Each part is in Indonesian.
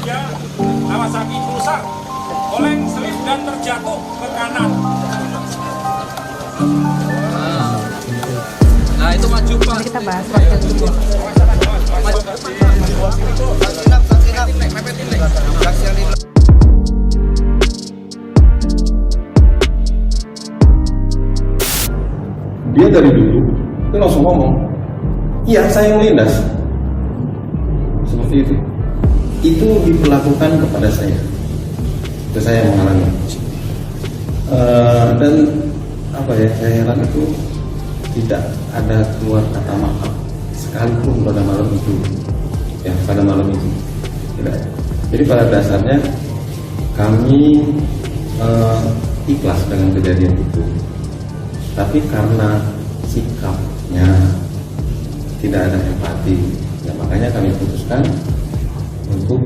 Kawasaki Pulsar oleng selip dan terjatuh ke kanan. Nah itu maju Pak. Nanti kita bahas waktu dulu. Dia dari dulu itu langsung ngomong, iya saya yang melindas. Seperti itu. Itu diperlakukan kepada saya. Itu saya yang mengalami. Dan apa ya, saya heran itu tidak ada keluar kata maaf sekalipun pada malam itu. Ya, pada malam itu tidak. Jadi pada dasarnya kami ikhlas dengan kejadian itu. Tapi karena sikapnya tidak ada empati, ya makanya kami putuskan untuk.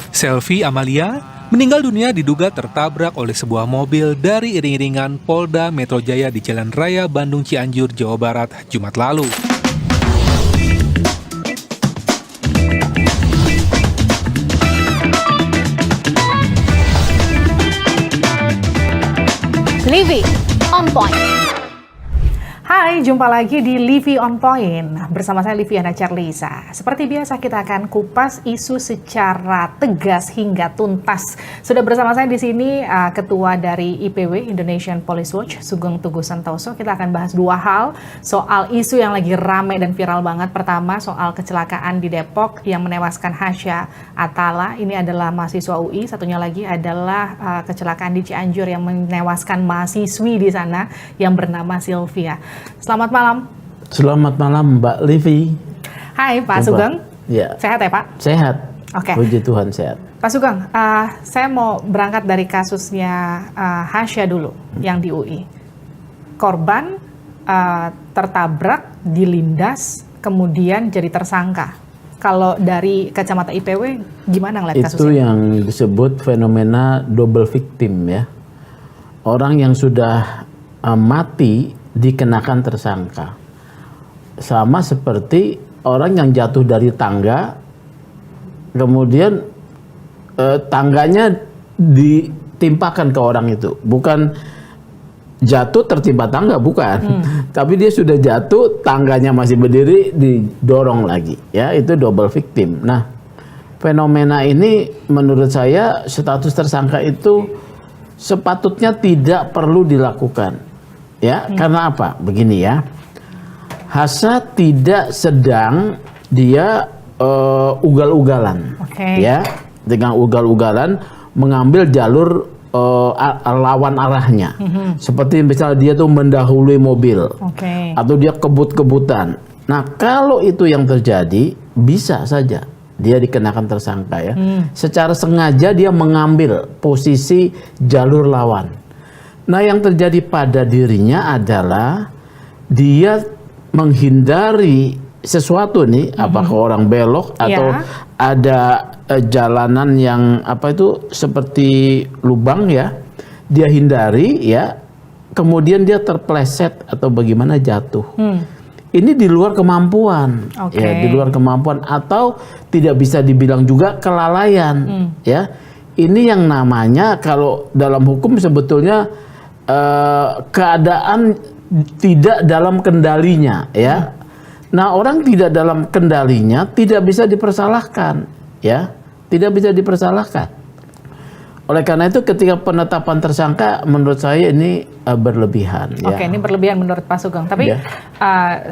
Selvi Amalia meninggal dunia diduga tertabrak oleh sebuah mobil dari iring-iringan Polda Metro Jaya di Jalan Raya Bandung Cianjur, Jawa Barat, Jumat lalu. Livi on Point. Hai, jumpa lagi di Livi on Point bersama saya Liviana Charlisa. Seperti biasa kita akan kupas isu secara tegas hingga tuntas. Sudah bersama saya di sini Ketua dari IPW Indonesian Police Watch Sugeng Teguh Santoso. Kita akan bahas dua hal soal isu yang lagi ramai dan viral banget. Pertama soal kecelakaan di Depok yang menewaskan Hasya Atala. Ini adalah mahasiswa UI. Satunya lagi adalah kecelakaan di Cianjur yang menewaskan mahasiswi di sana yang bernama Sylvia. Selamat malam. Selamat malam Mbak Livi. Hai Pak Sugeng. Ya. Sehat ya Pak? Sehat. Oke. Puji Tuhan sehat. Pak Sugeng, saya mau berangkat dari kasusnya Hasya dulu yang di UI. Korban tertabrak, dilindas, kemudian jadi tersangka. Kalau dari kacamata IPW, gimana ngeliat kasusnya? Itu yang disebut fenomena double victim ya. Orang yang sudah mati dikenakan tersangka. Sama seperti orang yang jatuh dari tangga, kemudian tangganya ditimpakan ke orang itu. Bukan jatuh tertimpa tangga, bukan. Tapi dia sudah jatuh, tangganya masih berdiri, didorong lagi. Ya, itu double victim. Nah, fenomena ini menurut saya status tersangka itu sepatutnya tidak perlu dilakukan. Ya, karena apa? Begini ya. Hasya tidak sedang dia ugal-ugalan. Ya, dengan ugal-ugalan mengambil jalur lawan arahnya. Seperti misalnya dia tuh mendahului mobil. Atau dia kebut-kebutan. Nah, kalau itu yang terjadi, bisa saja dia dikenakan tersangka ya. Secara sengaja dia mengambil posisi jalur lawan. Nah, yang terjadi pada dirinya adalah dia menghindari sesuatu nih, apakah orang belok atau ada jalanan yang apa itu seperti lubang ya, dia hindari ya, kemudian dia terpleset atau bagaimana jatuh. Ini di luar kemampuan, ya, di luar kemampuan atau tidak bisa dibilang juga kelalaian, ya. Ini yang namanya kalau dalam hukum sebetulnya keadaan tidak dalam kendalinya, ya. Nah, orang tidak dalam kendalinya tidak bisa dipersalahkan, ya, tidak bisa dipersalahkan. Oleh karena itu, ketika penetapan tersangka, menurut saya ini berlebihan. Oke, ini berlebihan menurut Pak Sugeng. Tapi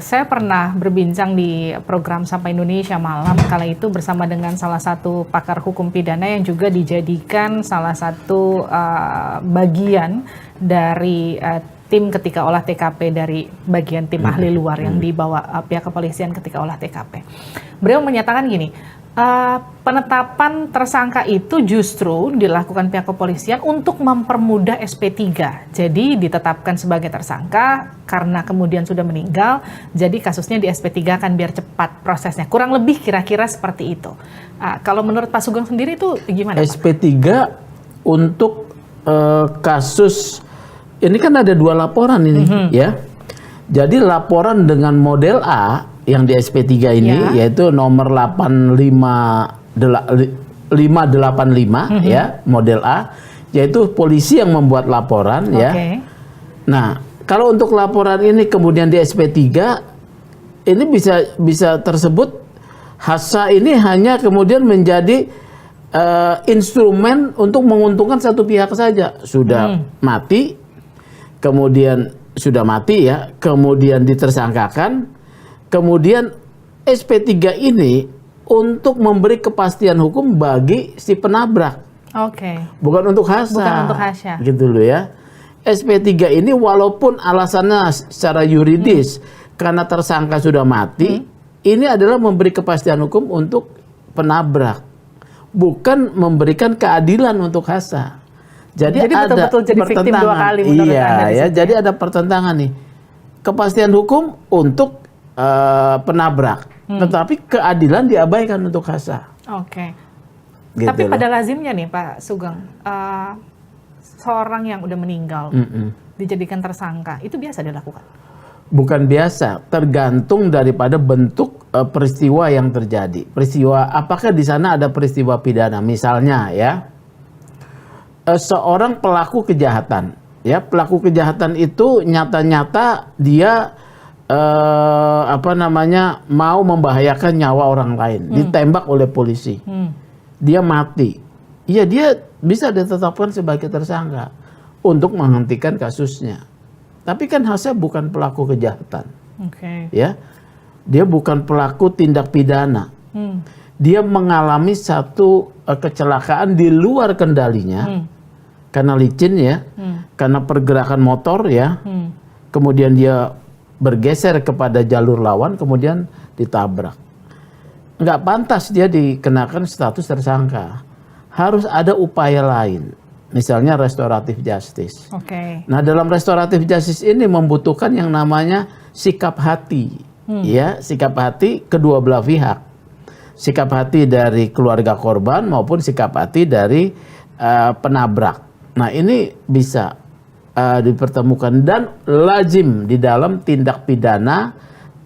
saya pernah berbincang di program Sapa Indonesia Malam kala itu bersama dengan salah satu pakar hukum pidana yang juga dijadikan salah satu bagian dari tim ketika olah TKP dari bagian tim ahli luar yang dibawa pihak kepolisian ketika olah TKP. Beliau menyatakan gini, penetapan tersangka itu justru dilakukan pihak kepolisian untuk mempermudah SP3. Jadi ditetapkan sebagai tersangka karena kemudian sudah meninggal, jadi kasusnya di SP3 kan biar cepat prosesnya. Kurang lebih kira-kira seperti itu. Kalau menurut Pak Sugeng sendiri itu gimana, SP3 Pak? Untuk kasus ini kan ada dua laporan ini, ya. Jadi laporan dengan model A yang di SP3 ini yaitu nomor 85 585 ya, model A, yaitu polisi yang membuat laporan ya. Nah, kalau untuk laporan ini kemudian di SP3 ini bisa tersebut hasa ini hanya kemudian menjadi instrumen untuk menguntungkan satu pihak saja. Sudah mati, kemudian sudah mati ya, kemudian ditersangkakan, kemudian SP3 ini untuk memberi kepastian hukum bagi si penabrak. Bukan untuk hasa. Bukan untuk hasa. Gitu loh ya. SP3 ini walaupun alasannya secara yuridis karena tersangka sudah mati, ini adalah memberi kepastian hukum untuk penabrak. Bukan memberikan keadilan untuk hasa. Jadi ada betul-betul jadi victim dua kali menurut Anda di situ. Jadi ada pertentangan nih. Kepastian hukum untuk penabrak, tetapi keadilan diabaikan untuk hasa. Gitu. Tapi pada lazimnya nih Pak Sugeng, seorang yang udah meninggal dijadikan tersangka, itu biasa dilakukan? Bukan biasa, tergantung daripada bentuk peristiwa yang terjadi. Peristiwa, apakah di sana ada peristiwa pidana? Misalnya ya, seorang pelaku kejahatan, ya pelaku kejahatan itu nyata-nyata dia mau membahayakan nyawa orang lain, ditembak oleh polisi, dia mati, ya dia bisa ditetapkan sebagai tersangka untuk menghentikan kasusnya. Tapi kan hasa bukan pelaku kejahatan, ya, dia bukan pelaku tindak pidana, dia mengalami satu kecelakaan di luar kendalinya, karena licin ya, karena pergerakan motor ya, kemudian dia bergeser kepada jalur lawan, kemudian ditabrak. Nggak pantas dia dikenakan status tersangka, harus ada upaya lain. Misalnya restoratif justice. Nah, dalam restoratif justice ini membutuhkan yang namanya sikap hati, ya, sikap hati kedua belah pihak, sikap hati dari keluarga korban maupun sikap hati dari penabrak. Nah, ini bisa dipertemukan dan lazim di dalam tindak pidana,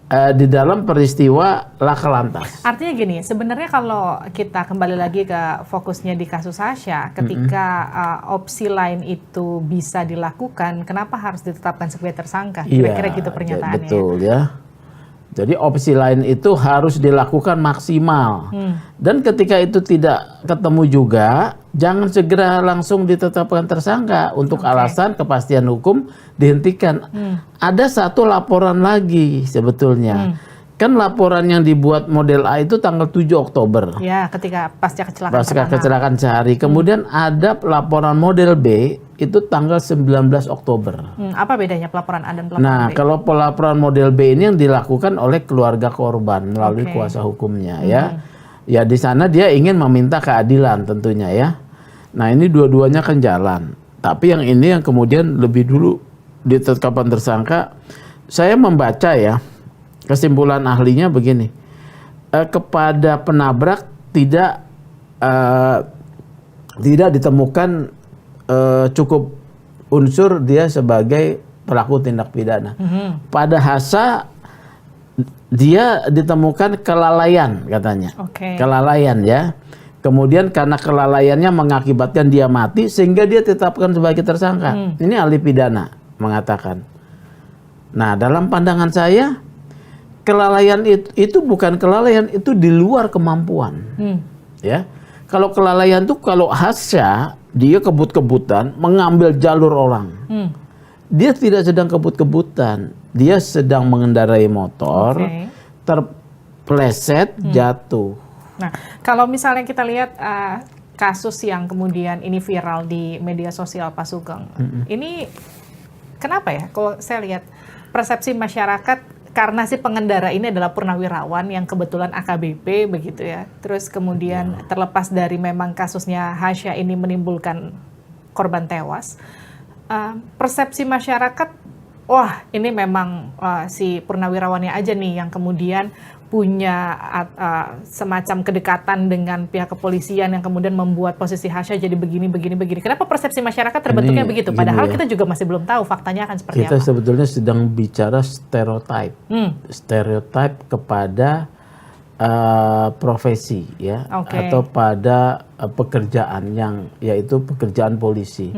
di dalam peristiwa laka lantas. Artinya gini, sebenarnya kalau kita kembali lagi ke fokusnya di kasus Hasya, ketika opsi lain itu bisa dilakukan, kenapa harus ditetapkan sebagai tersangka? Kira-kira gitu pernyataannya. Betul ya. Jadi opsi lain itu harus dilakukan maksimal. Dan ketika itu tidak ketemu juga, jangan segera langsung ditetapkan tersangka untuk alasan kepastian hukum dihentikan. Ada satu laporan lagi sebetulnya. Kan laporan yang dibuat model A itu tanggal 7 Oktober. Ya, ketika pasca kecelakaan. Pasca kecelakaan sehari. Kemudian ada laporan model B itu tanggal 19 Oktober. Apa bedanya pelaporan A dan pelaporan B? Nah, kalau pelaporan model B ini yang dilakukan oleh keluarga korban melalui kuasa hukumnya ya. Ya di sana dia ingin meminta keadilan tentunya ya. Nah, ini dua-duanya kan jalan. Tapi yang ini yang kemudian lebih dulu ditetapkan tersangka. Saya membaca ya, kesimpulan ahlinya begini. Kepada penabrak tidak ditemukan cukup unsur dia sebagai pelaku tindak pidana. Pada hasa dia ditemukan kelalaian katanya. Kelalaian ya. Kemudian karena kelalaiannya mengakibatkan dia mati sehingga dia ditetapkan sebagai tersangka. Ini ahli pidana mengatakan. Nah, dalam pandangan saya kelalaian itu bukan kelalaian, itu di luar kemampuan. Ya. Kalau kelalaian itu kalau hasya dia kebut-kebutan mengambil jalur orang. Dia tidak sedang kebut-kebutan, dia sedang mengendarai motor, terpleset, jatuh. Nah, kalau misalnya kita lihat kasus yang kemudian ini viral di media sosial Pak Sugeng, ini kenapa ya? Kalau saya lihat persepsi masyarakat karena si pengendara ini adalah purnawirawan yang kebetulan AKBP begitu ya. Terus kemudian terlepas dari memang kasusnya Hasya ini menimbulkan korban tewas, persepsi masyarakat, wah ini memang si purnawirawannya aja nih yang kemudian punya semacam kedekatan dengan pihak kepolisian yang kemudian membuat posisi Hasya jadi begini. Kenapa persepsi masyarakat terbentuknya begitu? Padahal kita juga masih belum tahu faktanya akan seperti apa. Kita sebetulnya sedang bicara stereotip. Stereotip kepada profesi ya, Oke. atau pada pekerjaan yang yaitu pekerjaan polisi.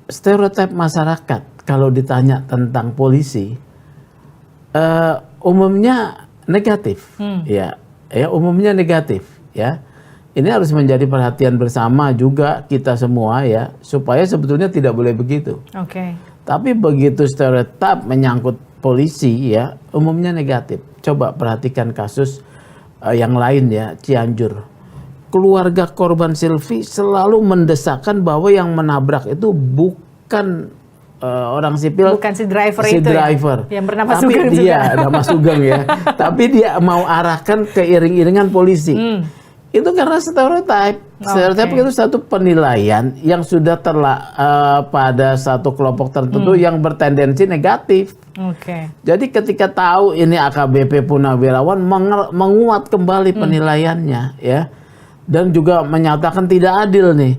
Stereotip masyarakat kalau ditanya tentang polisi umumnya negatif, ya umumnya negatif, ya. Ini harus menjadi perhatian bersama juga kita semua ya, supaya sebetulnya tidak boleh begitu. Oke. Tapi begitu stereotip menyangkut polisi ya, umumnya negatif. Coba perhatikan kasus yang lain ya, Cianjur. Keluarga korban Silvi selalu mendesakkan bahwa yang menabrak itu bukan orang sipil, Bukan si driver si itu driver. ya? Yang bernama tapi Sugeng dia juga. nama Sugeng ya. Tapi dia mau arahkan ke iring-iringan polisi. Itu karena stereotip. Stereotip itu satu penilaian yang sudah pada satu kelompok tertentu yang bertendensi negatif. Oke. Jadi ketika tahu ini AKBP Punawirawan menguat kembali penilaiannya ya, dan juga menyatakan tidak adil nih.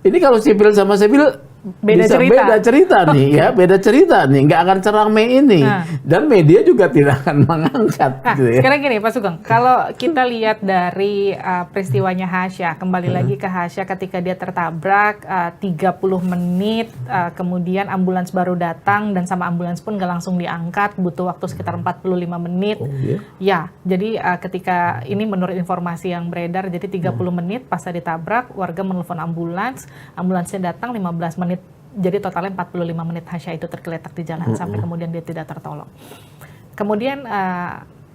Ini kalau sipil sama sipil Beda bisa cerita. beda cerita nih ya, beda cerita nih, nggak akan seramai ini dan media juga tidak akan mengangkat. Nah, Gitu ya. sekarang gini Pak Sugeng, kalau kita lihat dari peristiwanya Hasya, kembali lagi ke Hasya ketika dia tertabrak 30 menit, kemudian ambulans baru datang dan sama ambulans pun nggak langsung diangkat, butuh waktu sekitar 45 menit. Oh, iya? Ya, jadi ketika ini menurut informasi yang beredar, jadi 30 menit pasca ditabrak, warga menelpon ambulans, ambulansnya datang 15 menit. Jadi totalnya 45 menit Hasya itu tergeletak di jalan sampai kemudian dia tidak tertolong. Kemudian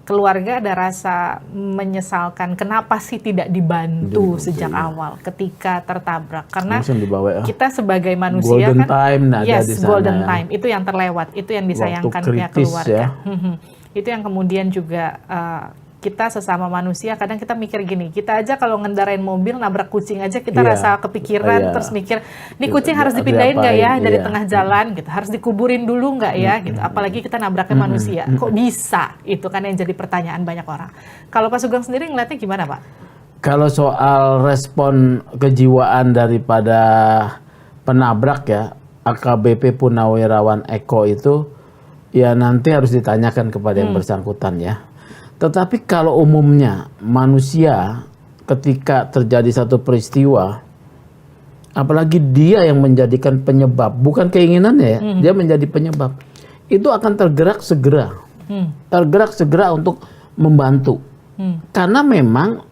keluarga ada rasa menyesalkan kenapa sih tidak dibantu sejak awal ketika tertabrak, karena Langsung dibawa, kita sebagai manusia golden kan time ada yes, di sana golden ya. time itu yang terlewat, itu yang disayangkan pihak kritis keluarga. ya. Itu yang kemudian juga kita sesama manusia kadang kita mikir gini, kita aja kalau ngendarain mobil nabrak kucing aja kita Iya. rasa kepikiran, Iya. terus mikir nih kucing harus dipindahin nggak ya diapain, dari iya. tengah jalan gitu, harus dikuburin dulu nggak ya gitu, apalagi kita nabraknya manusia, kok bisa, itu kan yang jadi pertanyaan banyak orang. Kalau Pak Sugeng sendiri ngeliatnya gimana Pak? Kalau soal respon kejiwaan daripada penabrak ya, AKBP Punawirawan Eko itu ya nanti harus ditanyakan kepada yang bersangkutan ya. Tetapi kalau umumnya manusia ketika terjadi satu peristiwa, apalagi dia yang menjadikan penyebab, bukan keinginannya ya, dia menjadi penyebab, itu akan tergerak segera. Tergerak segera untuk membantu. Karena memang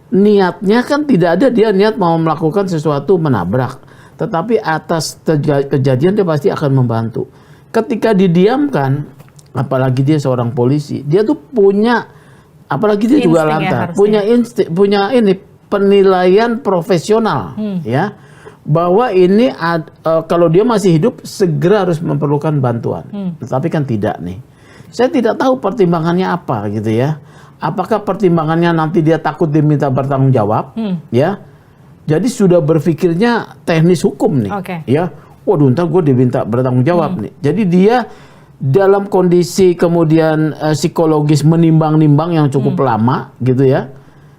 niatnya kan tidak ada dia niat mau melakukan sesuatu menabrak. Tetapi atas kejadian dia pasti akan membantu. Ketika didiamkan, apalagi dia seorang polisi, dia tuh punya, apalagi dia juga Insting ya, lantar, harusnya. punya insting, punya ini penilaian profesional, ya, bahwa ini kalau dia masih hidup segera harus memerlukan bantuan. Tapi kan tidak nih. Saya tidak tahu pertimbangannya apa gitu ya. Apakah pertimbangannya nanti dia takut diminta bertanggung jawab, ya? Jadi sudah berpikirnya teknis hukum nih, Oke. ya. Waduh, ntar gue diminta bertanggung jawab nih. Jadi dia dalam kondisi kemudian psikologis menimbang-nimbang yang cukup lama gitu ya,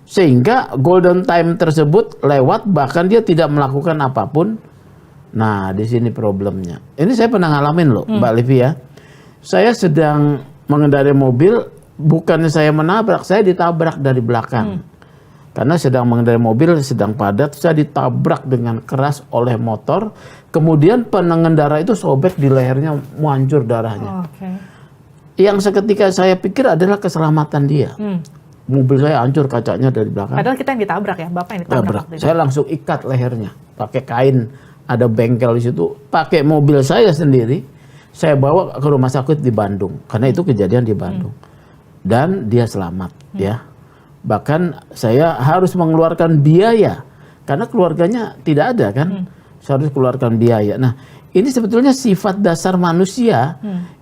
sehingga golden time tersebut lewat, bahkan dia tidak melakukan apapun. Nah, di sini problemnya. Ini saya pernah ngalamin loh, Mbak Livi ya. Saya sedang mengendarai mobil, bukannya saya menabrak, saya ditabrak dari belakang. Karena sedang mengendarai mobil, sedang padat, saya ditabrak dengan keras oleh motor. Kemudian pengendara itu sobek di lehernya, hancur darahnya. Oke. Yang seketika saya pikir adalah keselamatan dia. Mobil saya hancur kacanya dari belakang. Padahal kita yang ditabrak ya, Bapak yang ditabrak. Tabrak. waktu itu. Saya langsung ikat lehernya, pakai kain. Ada bengkel di situ. Pakai mobil saya sendiri, saya bawa ke rumah sakit di Bandung. Karena itu kejadian di Bandung. Dan dia selamat, ya. Bahkan saya harus mengeluarkan biaya karena keluarganya tidak ada kan. Saya harus keluarkan biaya. Nah, ini sebetulnya sifat dasar manusia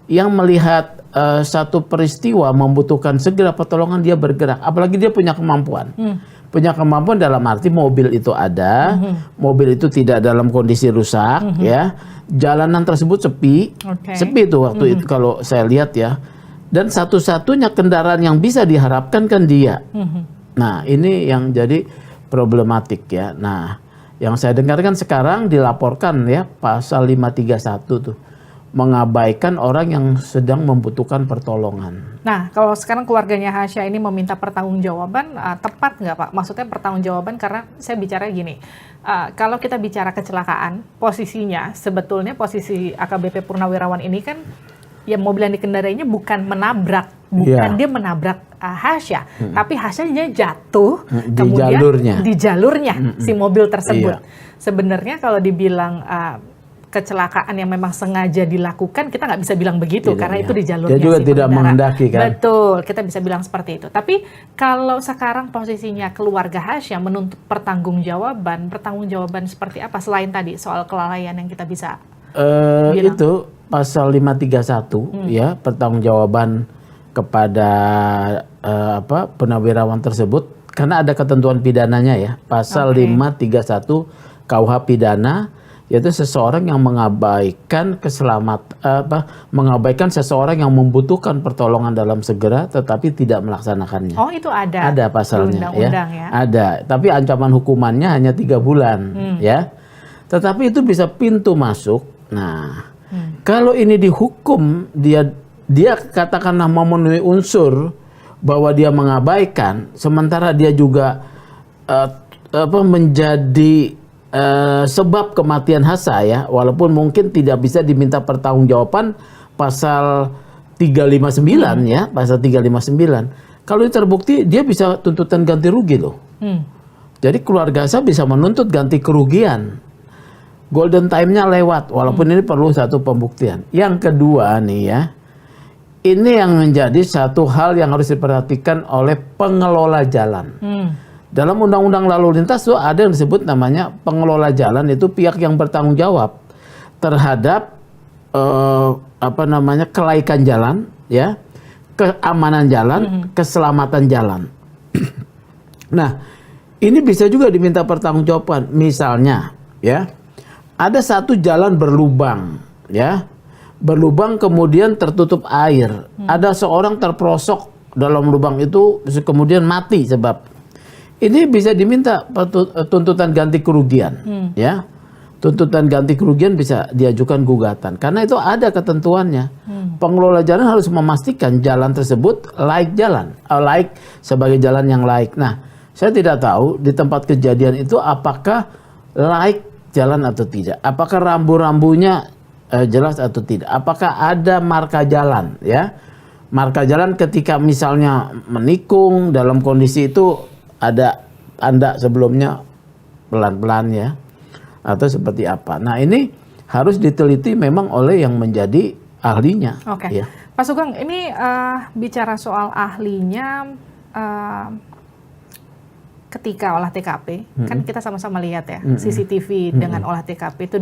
yang melihat satu peristiwa membutuhkan segera pertolongan, dia bergerak. Apalagi dia punya kemampuan. Punya kemampuan dalam arti mobil itu ada, mobil itu tidak dalam kondisi rusak, ya. Jalanan tersebut sepi, sepi itu waktu itu kalau saya lihat ya. Dan satu-satunya kendaraan yang bisa diharapkan kan dia. Nah, ini yang jadi problematik ya. Nah, yang saya dengarkan sekarang dilaporkan ya pasal 531 tuh mengabaikan orang yang sedang membutuhkan pertolongan. Nah, kalau sekarang keluarganya Hasya ini meminta pertanggungjawaban, tepat nggak Pak? Maksudnya pertanggungjawaban karena saya bicara gini, kalau kita bicara kecelakaan, posisinya sebetulnya posisi AKBP Purnawirawan ini kan, ya mobil yang dikendarainya bukan menabrak, bukan dia menabrak Hasya, tapi Hasyanya jatuh di jalurnya, di jalurnya si mobil tersebut. Sebenarnya kalau dibilang kecelakaan yang memang sengaja dilakukan, kita nggak bisa bilang begitu karena itu di jalurnya. Dia juga si tidak menghendaki kan? Betul, kita bisa bilang seperti itu. Tapi kalau sekarang posisinya keluarga Hasya menuntut pertanggungjawaban seperti apa selain tadi soal kelalaian yang kita bisa bilang? Itu pasal 531 ya, pertanggungjawaban kepada purnawirawan tersebut karena ada ketentuan pidananya ya, pasal 531 KUH pidana, yaitu seseorang yang mengabaikan mengabaikan seseorang yang membutuhkan pertolongan dalam segera tetapi tidak melaksanakannya. Oh, itu ada. Ada pasalnya ya. Ya. Ada, tapi ancaman hukumannya hanya 3 bulan ya. Tetapi itu bisa pintu masuk. Nah, kalau ini dihukum dia katakanlah memenuhi unsur bahwa dia mengabaikan sementara dia juga menjadi sebab kematian Hasya ya, walaupun mungkin tidak bisa diminta pertanggungjawaban pasal 359 ya, pasal 359. Kalau terbukti dia bisa tuntutan ganti rugi loh. Jadi keluarga Hasya bisa menuntut ganti kerugian. Golden time-nya lewat, walaupun ini perlu satu pembuktian. Yang kedua nih ya, ini yang menjadi satu hal yang harus diperhatikan oleh pengelola jalan. Dalam undang-undang lalu lintas itu ada yang disebut namanya pengelola jalan, itu pihak yang bertanggung jawab terhadap kelaikan jalan, ya, keamanan jalan, keselamatan jalan. Nah, ini bisa juga diminta pertanggungjawaban. Misalnya, ya, ada satu jalan berlubang, ya, berlubang kemudian tertutup air. Ada seorang terperosok dalam lubang itu kemudian mati sebab. Ini bisa diminta tuntutan ganti kerugian, ya. Tuntutan ganti kerugian bisa diajukan gugatan karena itu ada ketentuannya. Pengelola jalan harus memastikan jalan tersebut layak jalan, layak sebagai jalan yang layak. Nah, saya tidak tahu di tempat kejadian itu apakah layak jalan atau tidak, apakah rambu-rambunya jelas atau tidak, apakah ada marka jalan, ya. Marka jalan ketika misalnya menikung dalam kondisi itu ada tanda sebelumnya pelan-pelan ya, atau seperti apa. Nah, ini harus diteliti memang oleh yang menjadi ahlinya. Oke. Ya. Pak Sugeng, ini bicara soal ahlinya, ketika olah TKP, kan kita sama-sama lihat ya, CCTV dengan olah TKP itu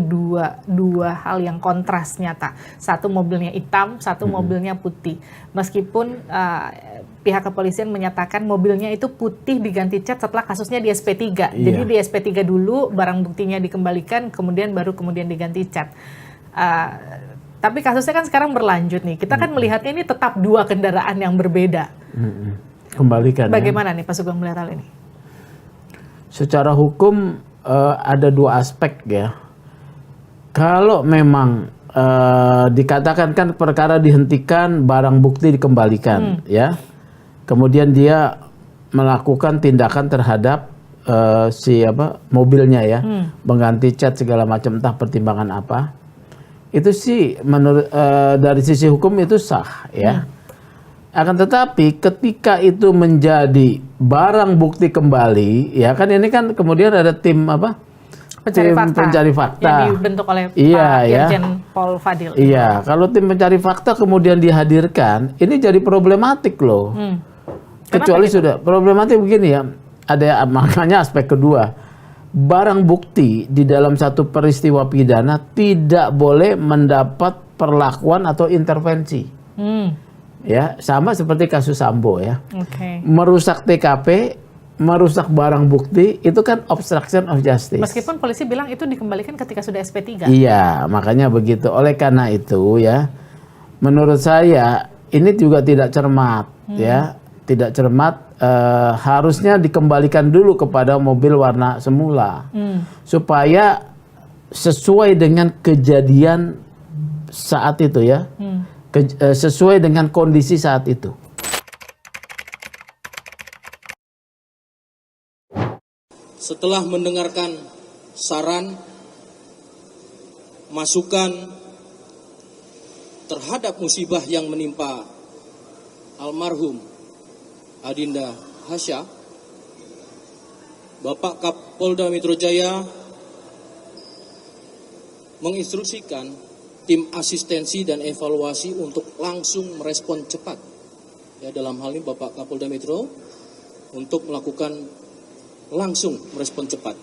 dua hal yang kontras nyata. Satu mobilnya hitam, satu mobilnya putih. Meskipun pihak kepolisian menyatakan mobilnya itu putih diganti cat setelah kasusnya di SP3. Jadi di SP3 dulu barang buktinya dikembalikan, kemudian diganti cat. Tapi kasusnya kan sekarang berlanjut nih. Kita kan melihatnya ini tetap dua kendaraan yang berbeda. Kembalikan. Bagaimana nih Pak Sugeng melihat hal ini? Secara hukum ada dua aspek ya. Kalau memang dikatakan kan perkara dihentikan, barang bukti dikembalikan, ya. Kemudian dia melakukan tindakan terhadap mobilnya ya, mengganti cat segala macam, entah pertimbangan apa. Itu sih menurut dari sisi hukum itu sah ya. Akan tetapi ketika itu menjadi barang bukti kembali, ya kan ini kan kemudian ada tim pencari fakta yang dibentuk oleh Pak Irjen Pol Fadil. Iya, kalau tim pencari fakta kemudian dihadirkan, ini jadi problematik loh. Kecuali gitu? Sudah problematik begini ya. Ada makanya aspek kedua. Barang bukti di dalam satu peristiwa pidana tidak boleh mendapat perlakuan atau intervensi. Ya, sama seperti kasus Sambo ya. Merusak TKP, merusak barang bukti, itu kan obstruction of justice. Meskipun polisi bilang itu dikembalikan ketika sudah SP3. Iya, makanya begitu. Oleh karena itu ya, menurut saya ini juga tidak cermat ya. Tidak cermat, harusnya dikembalikan dulu kepada mobil warna semula. Supaya sesuai dengan kejadian saat itu ya, sesuai dengan kondisi saat itu. Setelah mendengarkan saran, masukan terhadap musibah yang menimpa almarhum Adinda Hasya, Bapak Kapolda Metro Jaya menginstruksikan tim asistensi dan evaluasi untuk langsung merespon cepat. Ya, dalam hal ini Bapak Kapolda Metro untuk melakukan langsung merespon cepat.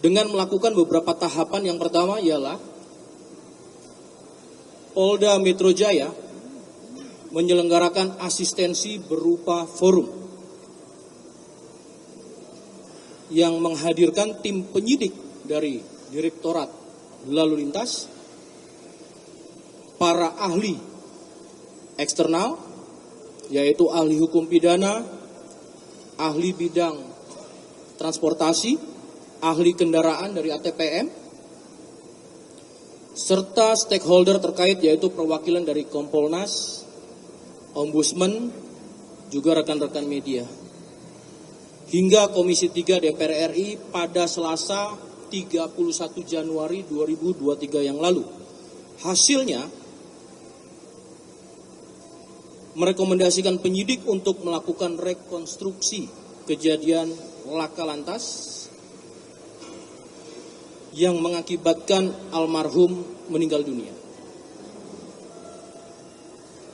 Dengan melakukan beberapa tahapan, yang pertama ialah Polda Metro Jaya menyelenggarakan asistensi berupa forum yang menghadirkan tim penyidik dari Direktorat Lalu Lintas, para ahli eksternal, yaitu ahli hukum pidana, ahli bidang transportasi, ahli kendaraan dari ATPM, serta stakeholder terkait yaitu perwakilan dari Kompolnas, Ombudsman, juga rekan-rekan media. Hingga Komisi 3 DPR RI pada Selasa 31 Januari 2023 yang lalu. Hasilnya merekomendasikan penyidik untuk melakukan rekonstruksi kejadian laka lantas yang mengakibatkan almarhum meninggal dunia.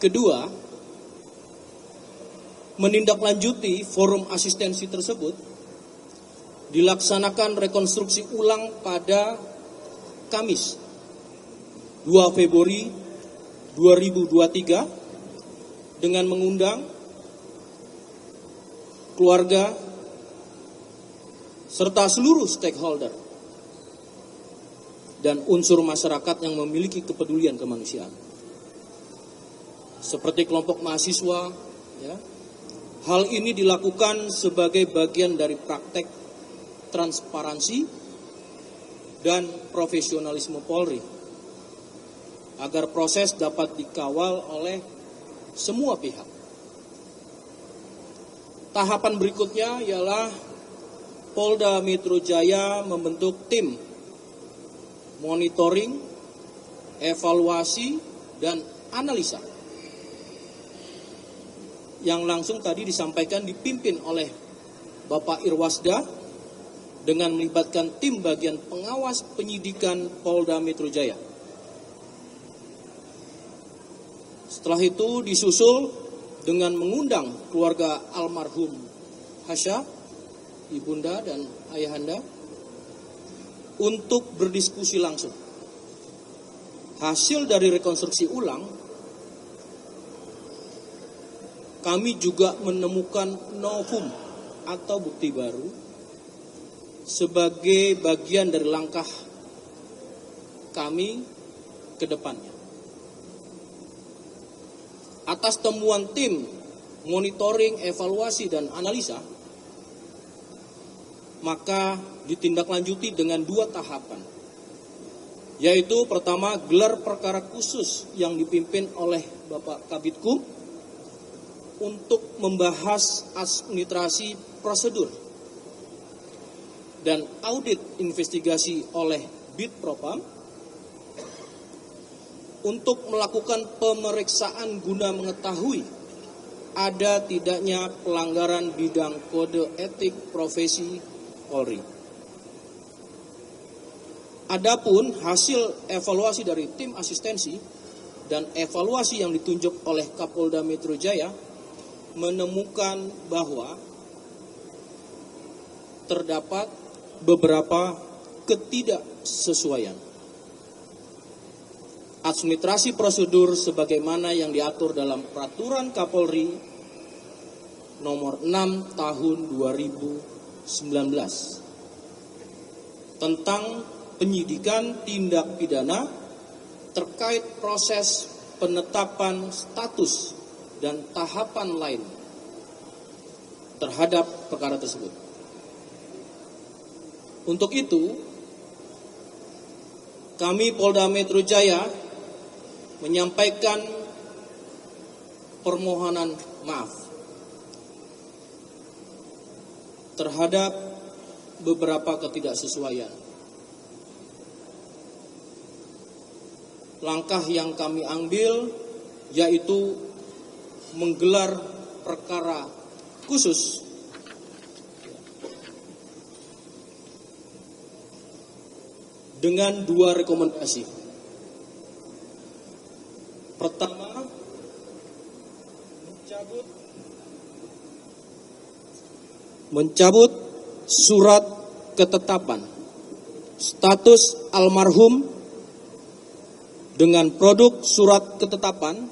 Kedua, menindaklanjuti forum asistensi tersebut, dilaksanakan rekonstruksi ulang pada Kamis 2 Februari 2023 dengan mengundang keluarga serta seluruh stakeholder dan unsur masyarakat yang memiliki kepedulian kemanusiaan, seperti kelompok mahasiswa. Ya. Hal ini dilakukan sebagai bagian dari praktek transparansi dan profesionalisme Polri, agar proses dapat dikawal oleh semua pihak. Tahapan berikutnya ialah Polda Metro Jaya membentuk tim monitoring, evaluasi, dan analisa yang langsung tadi disampaikan dipimpin oleh Bapak Irwasda dengan melibatkan tim bagian pengawas penyidikan Polda Metro Jaya. Setelah itu disusul dengan mengundang keluarga almarhum Hasya, ibunda dan ayahanda, untuk berdiskusi langsung. Hasil dari rekonstruksi ulang, kami juga menemukan novum atau bukti baru sebagai bagian dari langkah kami ke depannya. Atas temuan tim monitoring, evaluasi, dan analisa, maka ditindaklanjuti dengan 2 tahapan, yaitu pertama, gelar perkara khusus yang dipimpin oleh Bapak Kabitkum untuk membahas administrasi prosedur dan audit investigasi oleh Bid Propam untuk melakukan pemeriksaan guna mengetahui ada tidaknya pelanggaran bidang kode etik profesi Polri. Adapun hasil evaluasi dari tim asistensi dan evaluasi yang ditunjuk oleh Kapolda Metro Jaya menemukan bahwa terdapat beberapa ketidaksesuaian administrasi prosedur sebagaimana yang diatur dalam Peraturan Kapolri nomor 6 tahun 2019 tentang penyidikan tindak pidana terkait proses penetapan status dan tahapan lain terhadap perkara tersebut. Untuk itu, kami Polda Metro Jaya menyampaikan permohonan maaf terhadap beberapa ketidaksesuaian. Langkah yang kami ambil yaitu menggelar perkara khusus dengan 2 rekomendasi. Pertama, mencabut surat ketetapan status almarhum dengan produk surat ketetapan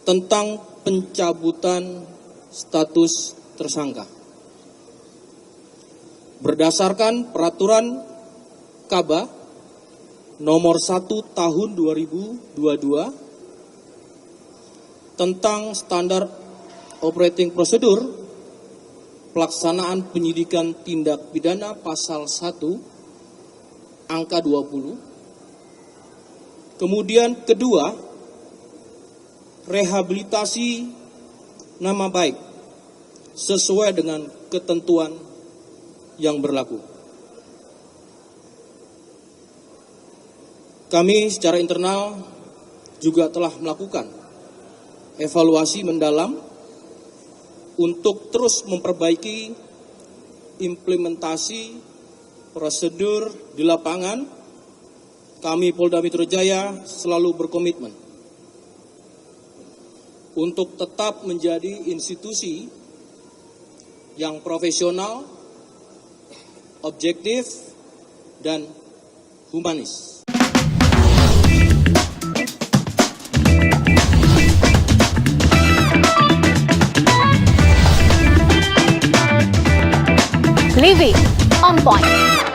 tentang pencabutan status tersangka. Berdasarkan peraturan Kaba nomor 1 tahun 2022 tentang standar operating prosedur pelaksanaan penyidikan tindak pidana pasal 1 angka 20. Kemudian kedua, rehabilitasi nama baik sesuai dengan ketentuan yang berlaku. Kami secara internal juga telah melakukan evaluasi mendalam untuk terus memperbaiki implementasi prosedur di lapangan. Kami Polda Metro Jaya selalu berkomitmen untuk tetap menjadi institusi yang profesional, objektif, dan humanis. Living on point.